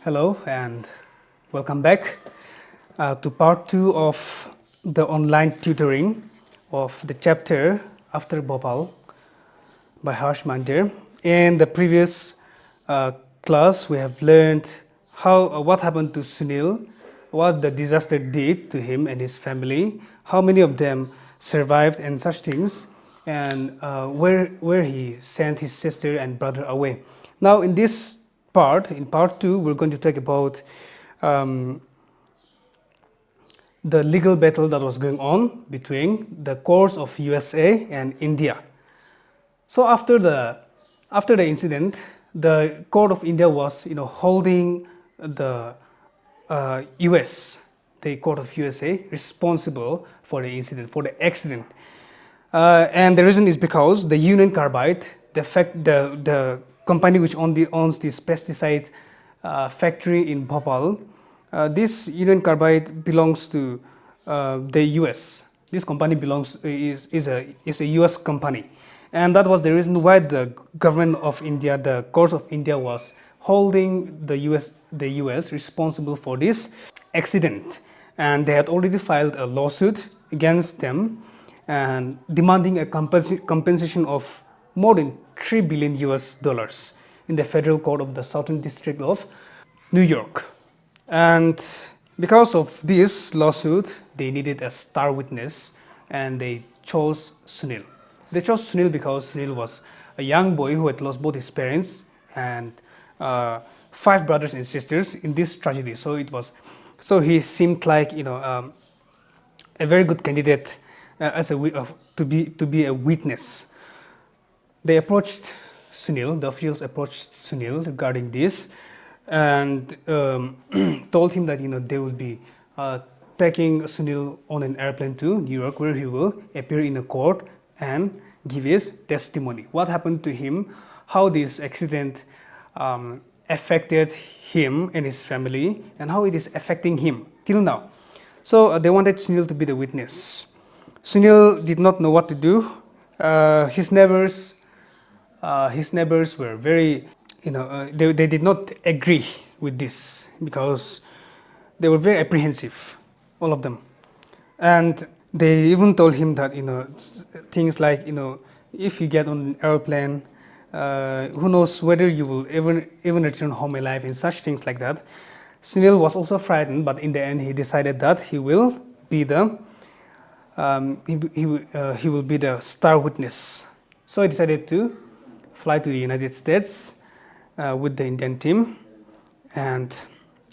Hello and welcome back to part 2 of the online tutoring of the chapter After Bhopal by Harsh Mandir. In the previous class, we have learned what happened to Sunil, what the disaster did to him and his family, how many of them survived and such things, and where he sent his sister and brother away. Now, in this in part 2, we're going to talk about the legal battle that was going on between the courts of USA and India. So after the incident, the court of India was holding the US, the court of USA, responsible for the incident, for the accident. And the reason is because the Union Carbide, the company which owns this pesticide factory in Bhopal, this Union Carbide belongs to the US. This company is a US company, and that was the reason why the government of India, the court of India, was holding the US responsible for this accident, and they had already filed a lawsuit against them and demanding a compensation of more than $3 billion in the federal court of the Southern District of New York. And because of this lawsuit, they needed a star witness, and they chose Sunil. They chose Sunil because Sunil was a young boy who had lost both his parents and 5 brothers and sisters in this tragedy. So he seemed like a very good candidate to be a witness. They approached Sunil. The officials approached Sunil regarding this, and told him that they will be taking Sunil on an airplane to New York, where he will appear in a court and give his testimony. What happened to him, how this accident affected him and his family, and how it is affecting him till now. So they wanted Sunil to be the witness. Sunil did not know what to do. His neighbors were very, they did not agree with this because they were very apprehensive, all of them. And they even told him that, things like, if you get on an airplane, who knows whether you will even return home alive, and such things like that. Sunil was also frightened, but in the end he decided that he will be the he will be the star witness. So he decided to fly to the United States with the Indian team, and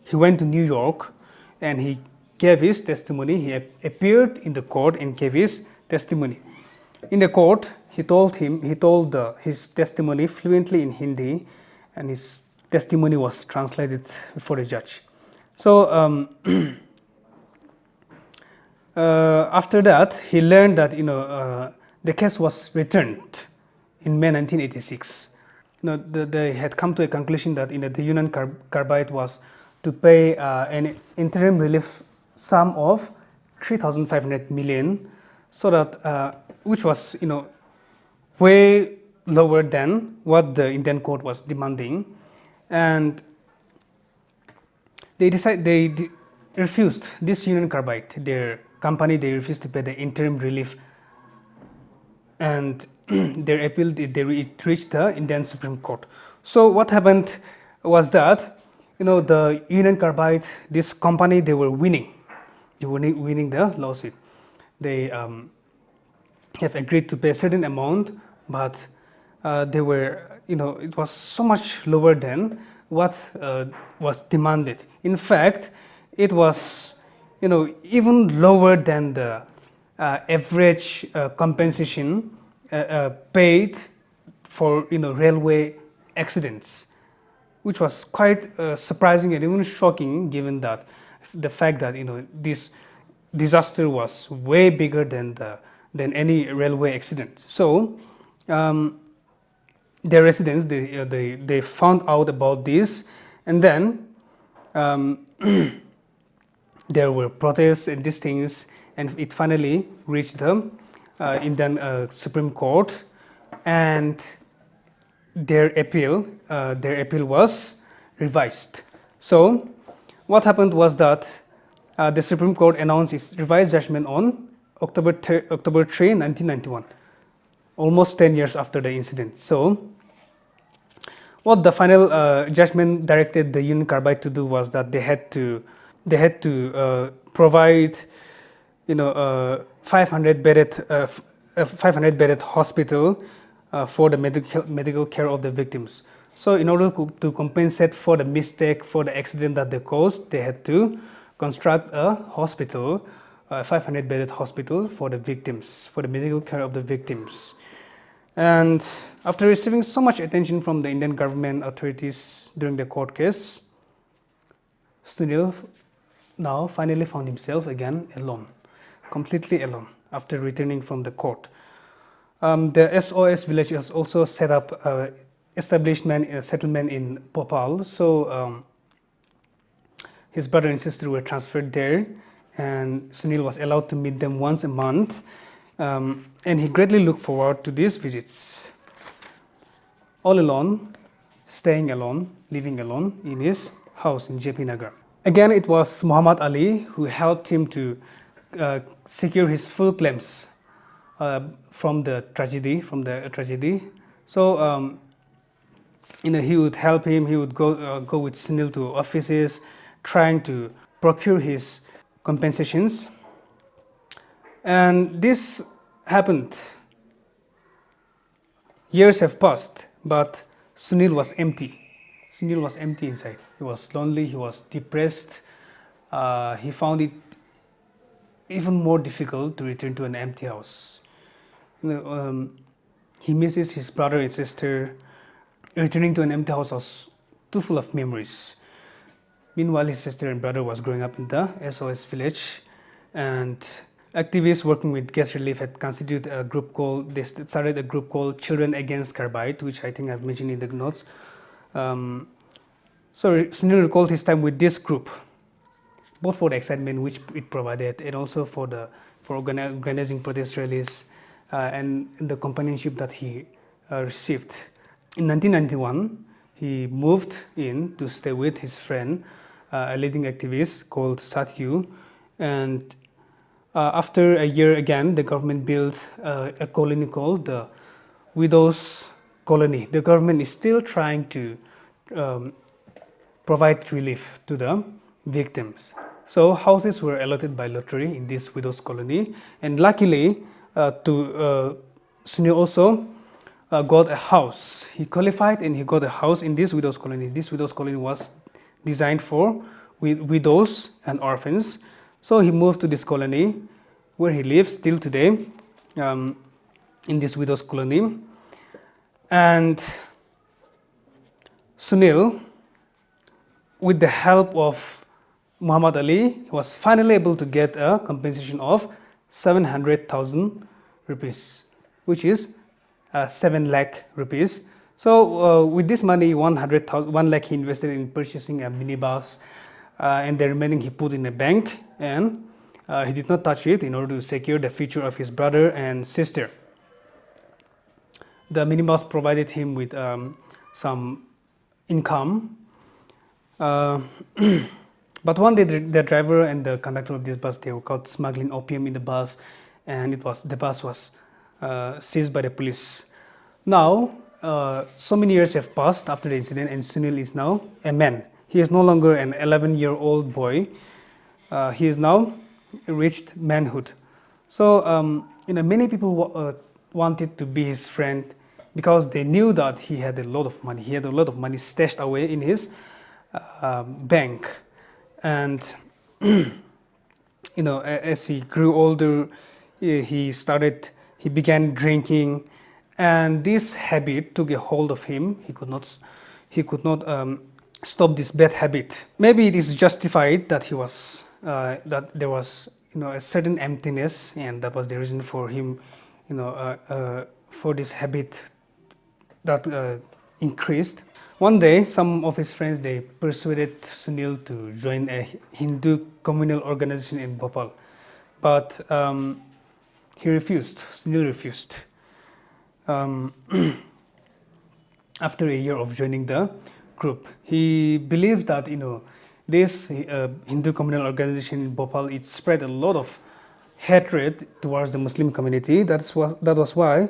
he went to New York and he gave his testimony. He appeared in the court and gave his testimony. In the court, he told his testimony fluently in Hindi, and his testimony was translated for the judge. So after that, he learned that the case was returned in May 1986. They had come to a conclusion that the Union Carbide was to pay an interim relief sum of 3,500 million, so that which was way lower than what the Indian court was demanding, and they refused. This Union Carbide, their company, they refused to pay the interim relief, and their appeal, it reached the Indian Supreme Court. So what happened was that the Union Carbide, this company, they were winning the lawsuit. They have agreed to pay a certain amount, but they were it was so much lower than what was demanded. In fact, it was even lower than the average compensation paid for railway accidents, which was quite surprising and even shocking, given that the fact that this disaster was way bigger than any railway accident. So their residents, they found out about this, and then there were protests and these things, and it finally reached the Indian Supreme Court, and their appeal was revised. So what happened was that the Supreme Court announced its revised judgment on October 3, 1991, almost 10 years after the incident. So what the final judgment directed the Union Carbide to do was that they had to provide 500 bedded hospital for the medical care of the victims. So in order to compensate for the mistake, for the accident that they caused, they had to construct a hospital, a 500 bedded hospital for the victims, for the medical care of the victims. And after receiving so much attention from the Indian government authorities during the court case, Sunil now finally found himself again alone, completely alone after returning from the court. The SOS village has also set up a settlement in Bhopal. So his brother and sister were transferred there, and Sunil was allowed to meet them once a month. And he greatly looked forward to these visits. All alone, staying alone, living alone in his house in JP Nagar. Again, it was Muhammad Ali who helped him to secure his full claims from the tragedy. So he would help him. He would go with Sunil to offices, trying to procure his compensations. And this happened. Years have passed, but Sunil was empty. Sunil was empty inside. He was lonely, he was depressed. He found it even more difficult to return to an empty house. He misses his brother and sister. Returning to an empty house was too full of memories. Meanwhile, his sister and brother was growing up in the SOS village, and activists working with gas relief had constituted a group called, they started a group called Children Against Carbide, which I think I've mentioned in the notes. So Sunil recalled his time with this group, both for the excitement which it provided and also for organizing protest rallies and the companionship that he received. In 1991, he moved in to stay with his friend, a leading activist called Satyu, and after a year again, the government built a colony called the Widows Colony. The government is still trying to provide relief to the victims. So houses were allotted by lottery in this Widows Colony, and luckily Sunil also got a house. He qualified and he got a house in this Widows Colony. This Widows Colony was designed for widows and orphans. So he moved to this colony where he lives till today, in this Widows Colony. And Sunil, with the help of Muhammad Ali, he was finally able to get a compensation of 700,000 rupees, which is 7 lakh rupees. So with this money, 1 lakh he invested in purchasing a minibus, and the remaining he put in a bank, and he did not touch it in order to secure the future of his brother and sister. The minibus provided him with some income. But one day the driver and the conductor of this bus, they were caught smuggling opium in the bus, and the bus was seized by the police. Now, so many years have passed after the incident, and Sunil is now a man. He is no longer an 11-year-old boy. He is now reached manhood. So, many people wanted to be his friend because they knew that he had a lot of money. He had a lot of money stashed away in his bank. And, as he grew older, he began drinking, and this habit took a hold of him. He could not stop this bad habit. Maybe it is justified that that there was a certain emptiness, and that was the reason for him, for this habit that increased. One day, some of his friends, they persuaded Sunil to join a Hindu communal organization in Bhopal, but he refused. Sunil refused. After a year of joining the group. He believes that this Hindu communal organization in Bhopal, it spread a lot of hatred towards the Muslim community. That was why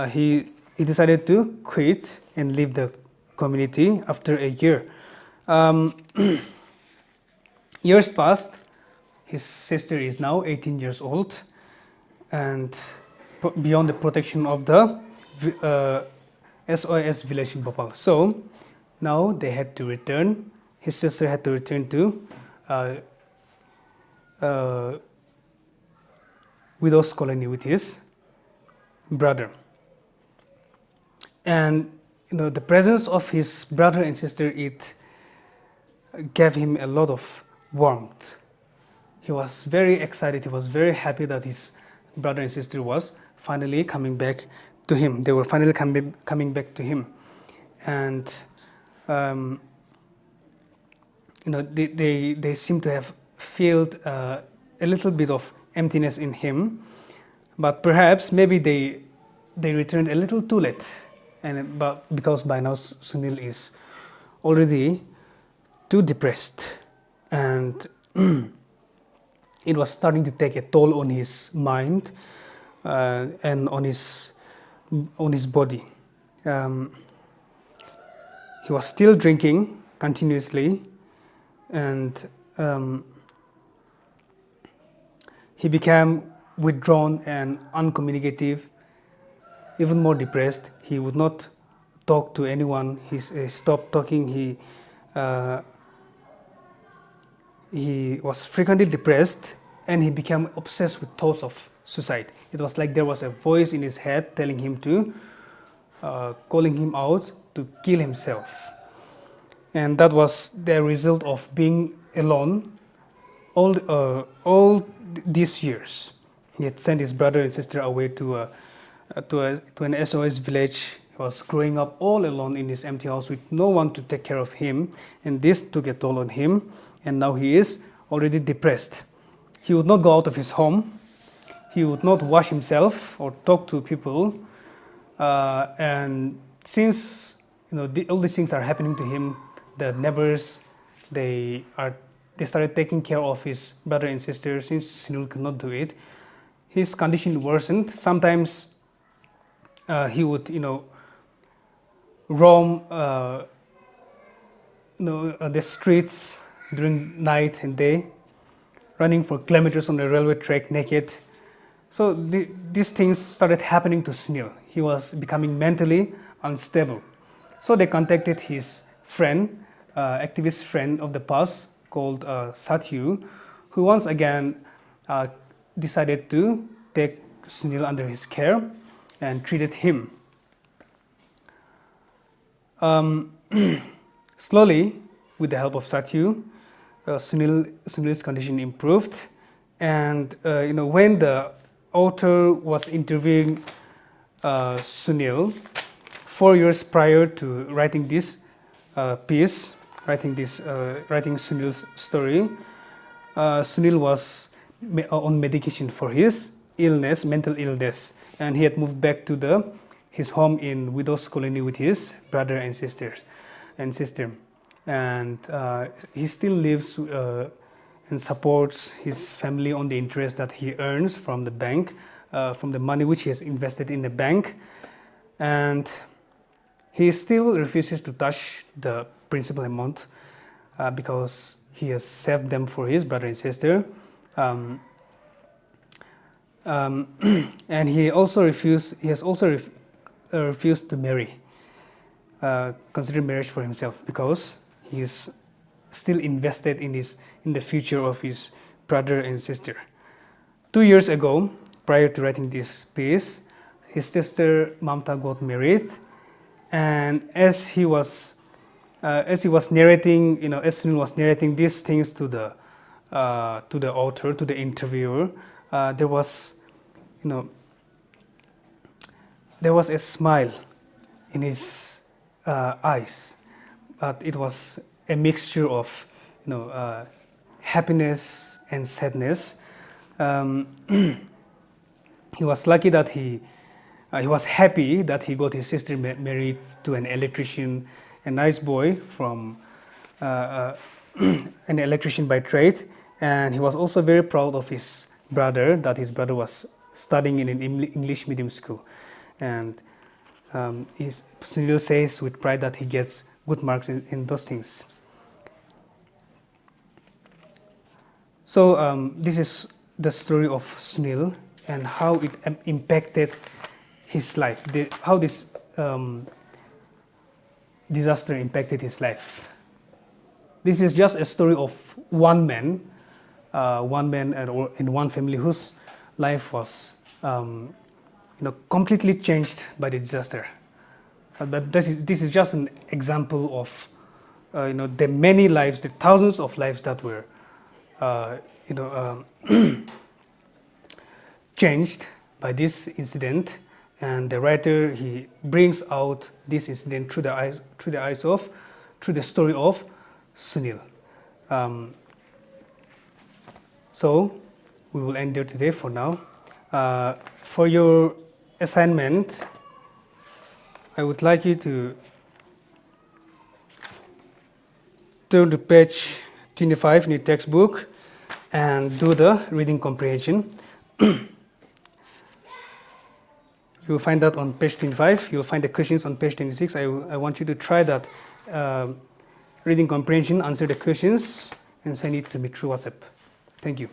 he decided to quit and leave the community after a year. Years passed. His sister is now 18 years old, and beyond the protection of the SOS village in Bhopal. So now they had to return. His sister had to return to widow's colony with his brother. And the presence of his brother and sister, it gave him a lot of warmth. He was very excited. He was very happy that his brother and sister was finally coming back to him. They were finally coming back to him, and they seem to have felt a little bit of emptiness in him, but perhaps maybe they returned a little too late, but because by now Sunil is already too depressed, and it was starting to take a toll on his mind and on his body. He was still drinking continuously, and he became withdrawn and uncommunicative, even more depressed. He would not talk to anyone. He stopped talking. He was frequently depressed, and he became obsessed with thoughts of suicide. It was like there was a voice in his head telling him to, calling him out to kill himself. And that was the result of being alone all these years. He had sent his brother and sister away to an SOS village. He was growing up all alone in his empty house with no one to take care of him, and this took a toll on him. And now he is already depressed. He would not go out of his home. He would not wash himself or talk to people. And since all these things are happening to him, the neighbors they started taking care of his brother and sister. Since Sunil could not do it, his condition worsened. Sometimes he would roam the streets during night and day, running for kilometers on the railway track naked. So these things started happening to Sunil. He was becoming mentally unstable. So they contacted his friend, activist friend of the past called Satyu, who once again decided to take Sunil under his care and treated him. Slowly, with the help of Satyu, Sunil's condition improved, and when the author was interviewing Sunil 4 years prior to writing this piece, writing Sunil's story, Sunil was on medication for his mental illness, and he had moved back to his home in widow's colony with his brother and sister. And he still lives and supports his family on the interest that he earns from the bank, from the money which he has invested in the bank. And he still refuses to touch the principal amount because he has saved them for his brother and sister. And he has also refused to marry, consider marriage for himself, because he is still invested in the future of his brother and sister. 2 years ago, prior to writing this piece, his sister Mamta got married, and as he was narrating, as Sunil was narrating these things to the author, to the interviewer, there was a smile in his eyes, but it was a mixture of happiness and sadness. He was lucky that he was happy that he got his sister married to an electrician, a nice boy from an electrician by trade, and he was also very proud of his brother, that his brother was studying in an English medium school. And Sunil says with pride that he gets good marks in those things. So this is the story of Sunil and how it impacted his life, how this disaster impacted his life. This is just a story of one man and one family whose life was completely changed by the disaster. But this is just an example of the many lives, the thousands of lives that were changed by this incident. And the writer, he brings out this incident through the story of Sunil. So we will end there today for now. For your assignment, I would like you to turn to page 25 in your textbook and do the reading comprehension. You'll find that on page 25. You'll find the questions on page 26. I want you to try that reading comprehension, answer the questions, and send it to me through WhatsApp. Thank you.